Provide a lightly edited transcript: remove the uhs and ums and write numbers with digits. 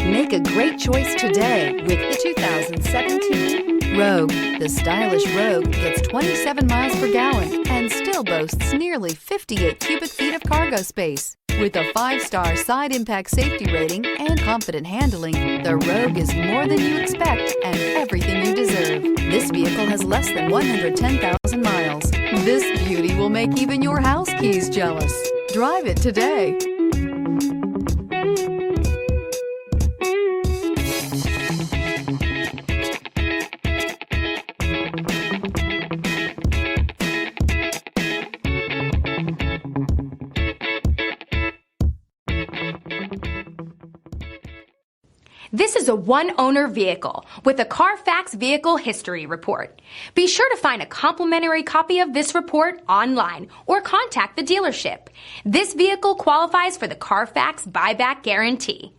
Make a great choice today with the 2017 Rogue. The stylish Rogue gets 27 miles per gallon and still boasts nearly 58 cubic feet of cargo space. With a 5-star side impact safety rating and confident handling, the Rogue is more than you expect and everything you deserve. This vehicle has less than 110,000 miles. This beauty will make even your house keys jealous. Drive it today. This is a one-owner vehicle with a Carfax Vehicle History Report. Be sure to find a complimentary copy of this report online or contact the dealership. This vehicle qualifies for the Carfax Buyback Guarantee.